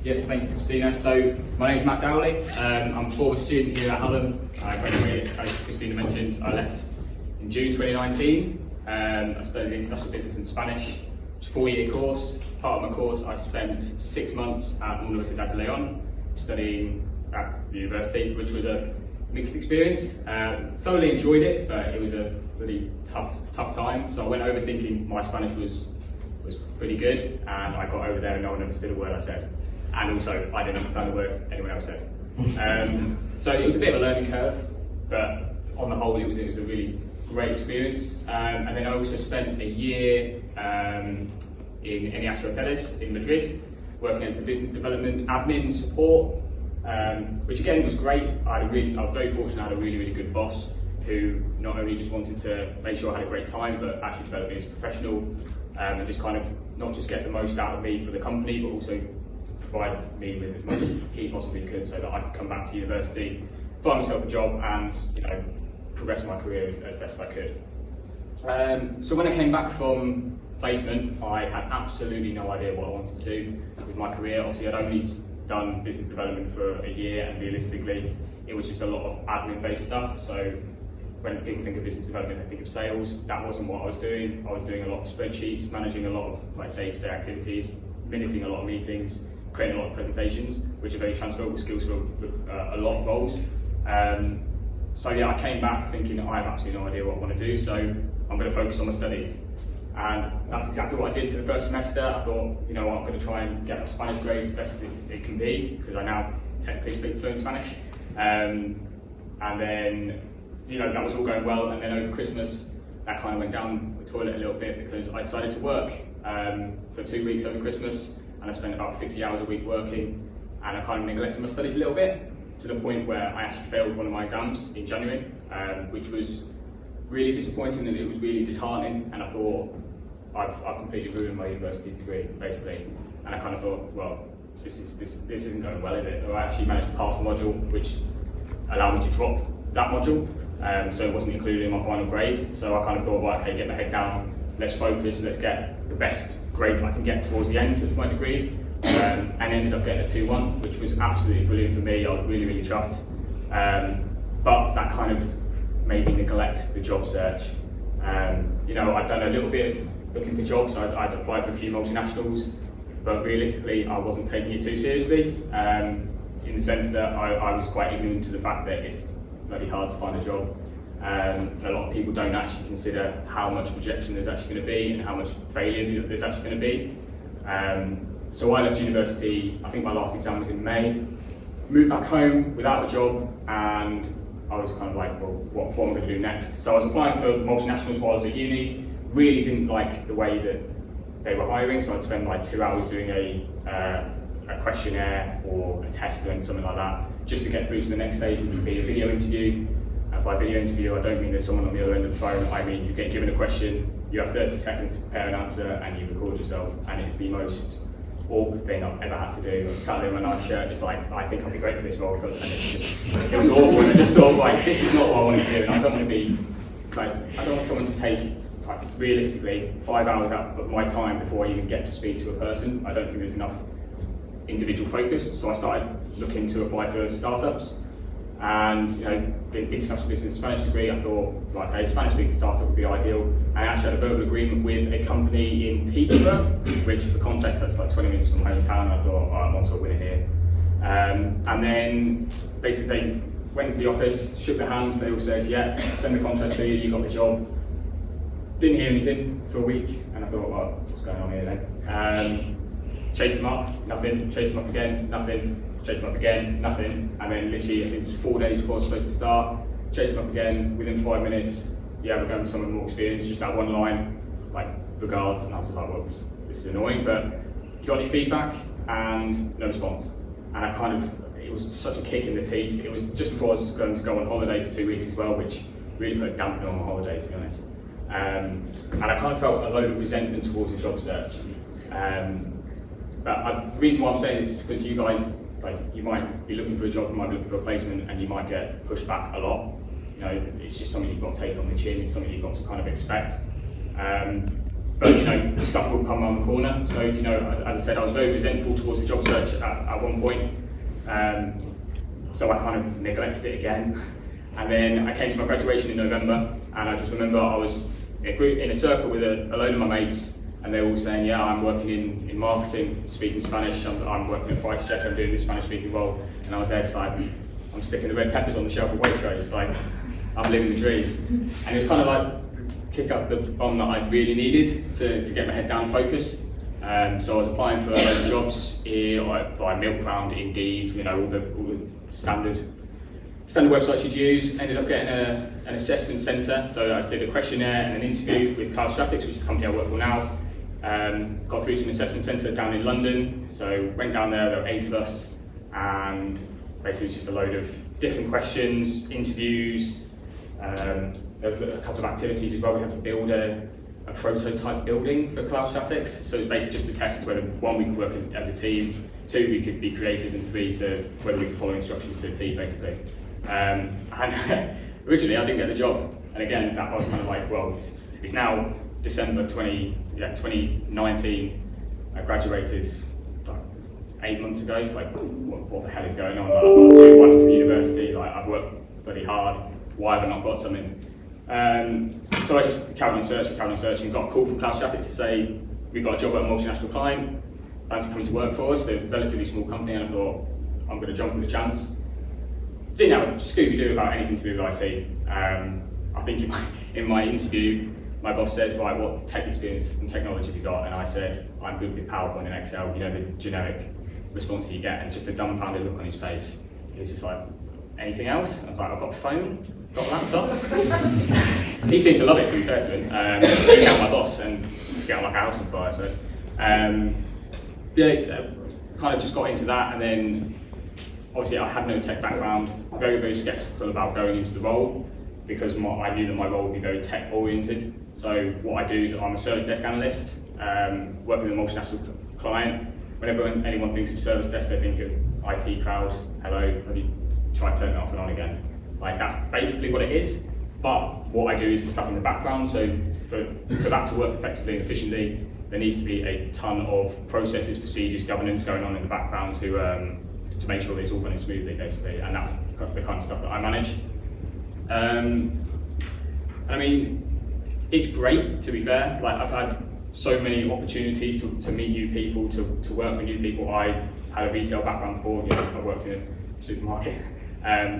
Yes, thank you, Christina. So, my name is Matt Dowley. I'm a former student here at Hallam. I graduated, as Christina mentioned, I left in June 2019. I studied International Business and Spanish. It's a 4-year course. Part of my course, I spent 6 months at Universidad de León studying at the university, which was a mixed experience. Thoroughly enjoyed it, but it was a really tough time. So I went over thinking my Spanish was pretty good, and I got over there and no one understood a word I said. And also, I didn't understand the word anyone else said. So it was a bit of a learning curve, but on the whole, it was a really great experience. And then I also spent a year in Induction Hoteles in Madrid, working as the business development admin support, which again was great. I was very fortunate. I had a really good boss who not only just wanted to make sure I had a great time, but actually develop me as a professional, and just kind of not just get the most out of me for the company, but also provide me with as much as he possibly could, so that I could come back to university, find myself a job, and progress my career as best I could. So when I came back from placement, I had absolutely no idea what I wanted to do with my career. Obviously, I'd only done business development for a year, and realistically, it was just a lot of admin-based stuff. So when people think of business development, they think of sales. That wasn't what I was doing. I was doing a lot of spreadsheets, managing a lot of day-to-day activities, minuting a lot of meetings, creating a lot of presentations, which are very transferable skills for a lot of roles. So yeah, I came back thinking I have absolutely no idea what I want to do, so I'm going to focus on my studies. And that's exactly what I did for the first semester. I thought, you know what, I'm going to try and get my Spanish grade as best it can be, because I now technically speak fluent Spanish. And then, that was all going well, and then over Christmas, that kind of went down the toilet a little bit, because I decided to work for 2 weeks over Christmas, and I spent about 50 hours a week working, and I kind of neglected my studies a little bit, to the point where I actually failed one of my exams in January, which was really disappointing, and it was really disheartening, and I thought, I've completely ruined my university degree, basically. And I kind of thought, well, this isn't going well, is it? So I actually managed to pass the module, which allowed me to drop that module, so it wasn't included in my final grade. So I kind of thought, well, okay, get my head down, let's focus, let's get the best grade I can get towards the end of my degree, and ended up getting a 2-1, which was absolutely brilliant for me. I was really chuffed, but that kind of made me neglect the job search. I'd done a little bit of looking for jobs. I'd applied for a few multinationals, but realistically I wasn't taking it too seriously, in the sense that I was quite ignorant to the fact that it's bloody hard to find a job. A lot of people don't actually consider how much rejection there's actually going to be and how much failure there's actually going to be. So I left university, I think my last exam was in May, moved back home without a job, and I was kind of like, well, what am I going to do next? So I was applying for multinationals while I was at uni. Really didn't like the way that they were hiring, so I'd spend like 2 hours doing a questionnaire or a test or something like that, just to get through to the next stage, which would be a video interview. By video interview, I don't mean there's someone on the other end of the phone. I mean you get given a question, you have 30 seconds to prepare an answer, and you record yourself, and it's the most awkward thing I've ever had to do. I sat there in my nice shirt, just like, I think I'll be great for this role, and it was awkward. I just thought, like, this is not what I want to do, and I don't want to be, I don't want someone to take, realistically, 5 hours out of my time before I even get to speak to a person. I don't think there's enough individual focus, so I started looking to apply for startups. And the International Business and Spanish degree, I thought, like, a Spanish-speaking startup would be ideal. And I actually had a verbal agreement with a company in Peterborough, which, for context, that's like 20 minutes from my hometown. And I thought, I'm on to a winner here. And then basically they went into the office, shook their hand, they all said, yeah, send the contract to you, you got the job. Didn't hear anything for a week, and I thought, well, what's going on here then? Chased them up, nothing. Chased them up again, nothing. Chased them up again, nothing. And then literally, I think it was 4 days before I was supposed to start, chased them up again, within 5 minutes, yeah, we're going with someone more experienced, just that one line, like, regards, and I was like, well, this is annoying, but you got any feedback? And no response. And I kind of, it was such a kick in the teeth. It was just before I was going to go on holiday for 2 weeks as well, which really put a dampener on my holiday, to be honest. And I kind of felt a load of resentment towards the job search. But the reason why I'm saying this is because you guys, like, you might be looking for a job, you might be looking for a placement, and you might get pushed back a lot. It's just something you've got to take on the chin. It's something you've got to kind of expect. But but stuff will come around the corner. So as I said, I was very resentful towards the job search at one point. So I kind of neglected it again. And then I came to my graduation in November, and I just remember I was in a circle with a load of my mates, and they were all saying, yeah, I'm working in marketing, speaking Spanish, I'm working at Price Check, I'm doing this Spanish speaking role. And I was there just like, I'm sticking the red peppers on the shelf of Waitrose, like, I'm living the dream. And it was kind of like kick up the bum that I really needed to get my head down and focus. So I was applying for a load of jobs here, via Milkround, Indeed, all the standard websites you'd use. Ended up getting an assessment centre, so I did a questionnaire and an interview with Cloud Statics, which is the company I work for now. Got through to an assessment centre down in London, so went down there were 8 of us, and basically it's just a load of different questions, interviews. There was a couple of activities as well. We had to build a prototype building for Cloud Statics, so it's basically just to test whether 1, we could work as a team, 2, we could be creative, and 3, to whether we could follow instructions to a team, basically. And originally I didn't get the job, and again that was kind of like, well, it's now December 2019. I graduated like 8 months ago. Like, what the hell is going on? Like, I've got 2-1 from university. Like, I've worked bloody hard. Why have I not got something? So I just carried on searching. Got a call from Cloud Statics to say we've got a job at a multinational client. Fancy coming to work for us. They're a relatively small company, and I thought I'm going to jump with a chance. Didn't have a Scooby-Doo about anything to do with IT. I think in my interview, my boss said, right, what tech experience and technology have you got? And I said, I'm good with PowerPoint and Excel, the generic response you get, and just the dumbfounded look on his face. He was just like, anything else? I was like, I've got a phone, got a laptop. He seemed to love it, to be fair to him. He's now my boss and get like a house on fire. So kind of just got into that, and then obviously I had no tech background, very, very skeptical about going into the role, because I knew that my role would be very tech oriented. So what I do is I'm a service desk analyst, working with a multinational client. Whenever anyone thinks of service desk, they think of IT crowd, hello, have you tried turning it off and on again? Like, that's basically what it is. But what I do is the stuff in the background. So for that to work effectively and efficiently, there needs to be a ton of processes, procedures, governance going on in the background to make sure that it's all running smoothly, basically. And that's the kind of stuff that I manage. I mean, it's great, to be fair. Like, I've had so many opportunities to meet new people, to work with new people. I had a retail background before, I worked in a supermarket.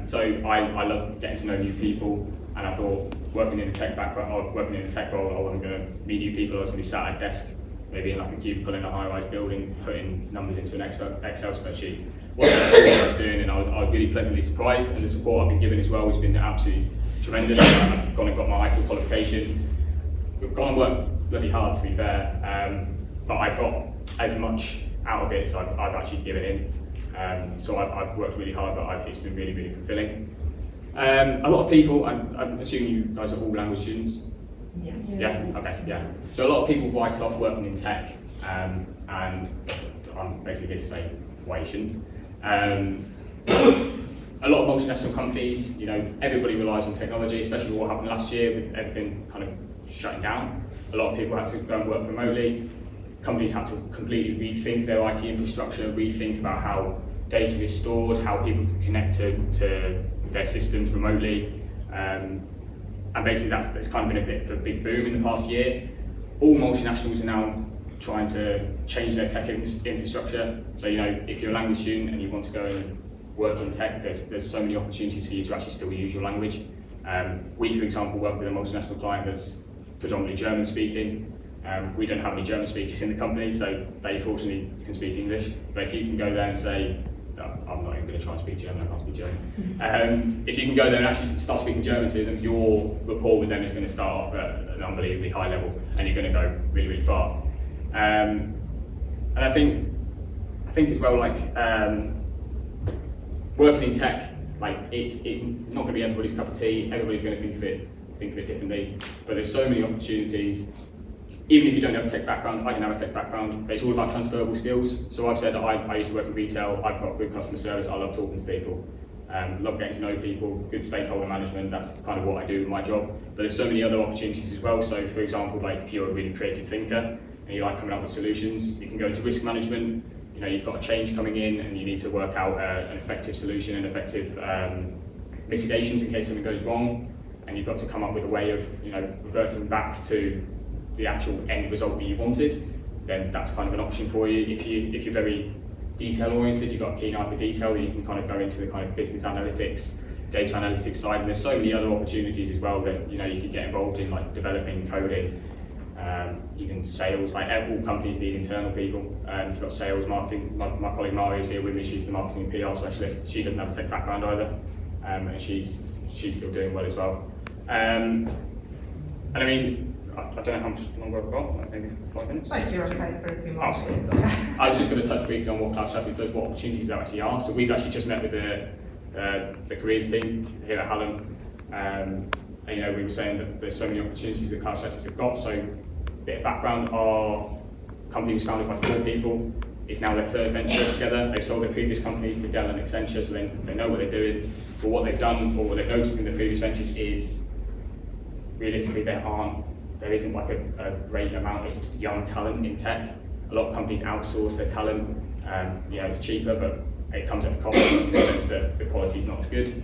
So I love getting to know new people, and I thought working in a tech background, or working in a tech role, I wasn't going to meet new people. I was going to be sat at a desk, maybe in like a cubicle in a high-rise building, putting numbers into an Excel spreadsheet. What I was doing, and I was really pleasantly surprised, and the support I've been given as well has been absolutely tremendous. I've gone and got my ITIL qualification. We've gone and worked bloody hard, to be fair, but I got as much out of it as I've actually given in. So I've worked really hard, but it's been really, really fulfilling. A lot of people, I'm assuming you guys are all language students? Yeah? Okay, yeah. So a lot of people write off working in tech, and I'm basically here to say why you shouldn't. A lot of multinational companies, everybody relies on technology, especially what happened last year with everything kind of shutting down. A lot of people had to go and work remotely. Companies had to completely rethink their IT infrastructure, rethink about how data is stored, how people can connect to their systems remotely. And basically that's kind of been a bit of a big boom in the past year. All multinationals are now trying to change their tech infrastructure. So if you're a language student and you want to go and work in tech, there's so many opportunities for you to actually still use your language. We, for example, work with a multinational client that's predominantly German speaking. We don't have any German speakers in the company, so they fortunately can speak English. But if you can go there and say, I'm not even going to try and speak German, I can't speak German. If you can go there and actually start speaking German to them, your rapport with them is going to start off at an unbelievably high level, and you're going to go really, really far. And I think as well, like, working in tech, like, it's not going to be everybody's cup of tea. Everybody's going to think of it differently. But there's so many opportunities. Even if you don't have a tech background, I can have a tech background, but it's all about transferable skills. So I've said that I used to work in retail, I've got good customer service, I love talking to people. Love getting to know people, good stakeholder management, that's kind of what I do in my job. But there's so many other opportunities as well. So for example, like if you're a really creative thinker and you like coming up with solutions, you can go into risk management. You know, you've got a change coming in and you need to work out an effective solution and effective mitigations in case something goes wrong. And you've got to come up with a way of, you know, reverting back to the actual end result that you wanted. Then that's kind of an option for you. If you're very detail oriented, you've got a keen eye for detail, you can kind of go into the kind of business analytics, data analytics side, and there's so many other opportunities as well that, you know, you can get involved in, like developing, coding, even sales. Like all companies need internal people. You've got sales, marketing. My colleague Maria's here with me. She's the marketing and PR specialist. She doesn't have a tech background either, and she's still doing well as well. And I mean, I don't know how much longer I've got, like maybe 5 minutes? Like you're okay for a few more minutes. I was just going to touch briefly on what Cloud Strategies does, what opportunities there actually are. So we've actually just met with the careers team here at Hallam. And you know, we were saying that there's so many opportunities that Cloud Strategies have got. So a bit of background, our company was founded by 4 people. It's now their 3rd venture together. They've sold their previous companies to Dell and Accenture, so they know what they're doing. But what they've done, or what they've noticed in the previous ventures is, realistically, there isn't like a great amount of young talent in tech. A lot of companies outsource their talent. Yeah, it's cheaper, but it comes at a cost in the sense that the quality is not as good.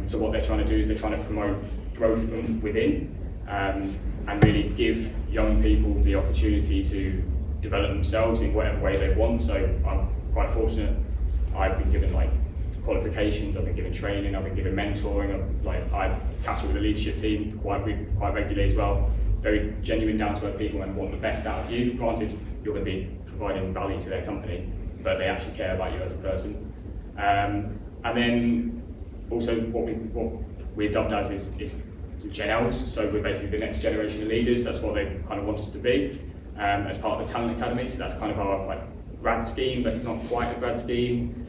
So what they're trying to do is they're trying to promote growth from within and really give young people the opportunity to develop themselves in whatever way they want. So I'm quite fortunate. I've been given like qualifications, I've been given training, I've been given mentoring. I catch up with the leadership team quite regularly as well. Very genuine, down-to-earth people and want the best out of you. Granted, you're going to be providing value to their company, but they actually care about you as a person. And then also what we're dubbed as is Gen Ls, so we're basically the next generation of leaders. That's what they kind of want us to be as part of the Talent Academy. So that's kind of our like grad scheme, but it's not quite a grad scheme.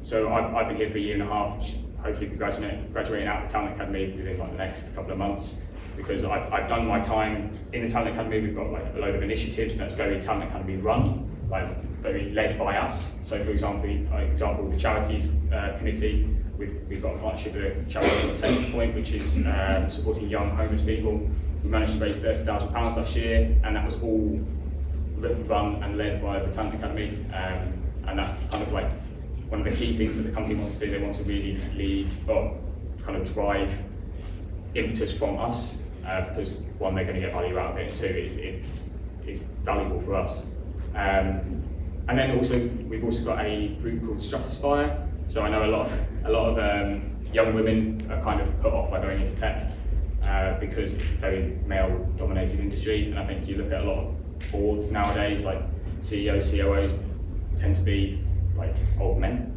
So I've been here for a year and a half, hopefully be graduating out of the Talent Academy within like the next couple of months, because I've done my time in the Talent Academy. We've got like a load of initiatives that's very Talent Academy run, like very led by us. So for example, the charities committee, we've got a partnership with a charity called Centre Point, which is supporting young homeless people. We managed to raise £30,000 last year, and that was all run and led by the Talent Academy. And that's kind of like one of the key things that the company wants to do. They want to really lead, or kind of drive impetus from us, because one, they're going to get value out of it, and two, it's valuable for us. And then also, we've also got a group called Stratospire. So I know a lot of young women are kind of put off by going into tech because it's a very male-dominated industry, and I think you look at a lot of boards nowadays, like CEOs, COOs tend to be like old men,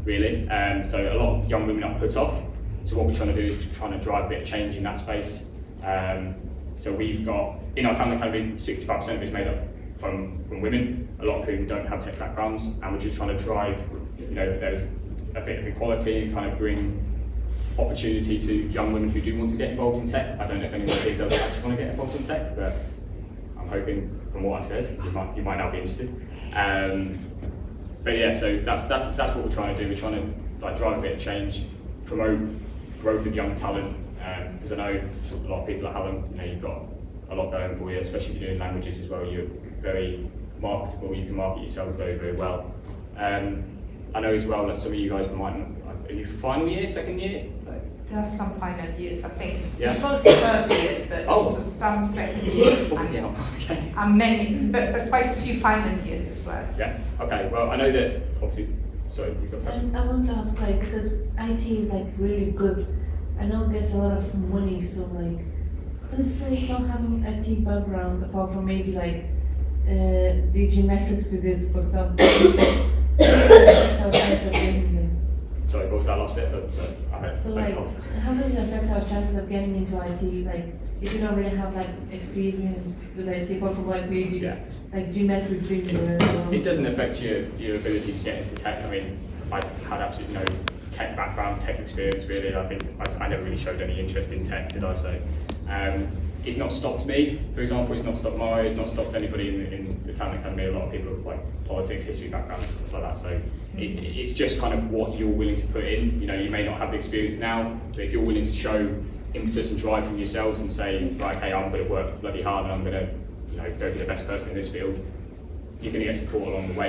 really. So a lot of young women are put off. So what we're trying to do is trying to drive a bit of change in that space. So we've got, in our Talent Academy, 65% of it's made up from women, a lot of whom don't have tech backgrounds, and we're just trying to drive, you know, there's a bit of equality and kind of bring opportunity to young women who do want to get involved in tech. I don't know if anyone here does actually want to get involved in tech, but I'm hoping from what I said, you might now be interested. But yeah, so that's what we're trying to do. We're trying to like drive a bit of change, promote growth of young talent, because I know a lot of people at Hallam, you know, you've got a lot going for you, especially if you're doing languages as well. You're very marketable, you can market yourself very, very well. I know as well that some of you guys might, are you final year, second year? There are some final years, I think. Yeah. It's both the first years, but also some second years, and many, but quite a few final years as well. Yeah. Okay. Well, I know that obviously. Sorry, you've got a question. I want to ask, like, because IT is like really good. I know it gets a lot of money, so like, does like not having IT background apart from maybe like the geometrics we did, for example? Sorry, what was that last bit? So like, how does it affect our chances of getting into IT? Like, if you don't really have like experience with IT, apart from like maybe like geometric things. It doesn't affect your ability to get into tech. I mean, I had absolutely no tech background, tech experience really. I think I never really showed any interest in tech, did I? So it's not stopped me, for example, it's not stopped Mario, it's not stopped anybody in the talent academy. A lot of people have like politics, history backgrounds and stuff like that. So it's just kind of what you're willing to put in. You know, you may not have the experience now, but if you're willing to show impetus and drive from yourselves and say, right, hey, I'm going to work bloody hard and I'm going to, you know, go be the best person in this field, you're going to get support along the way.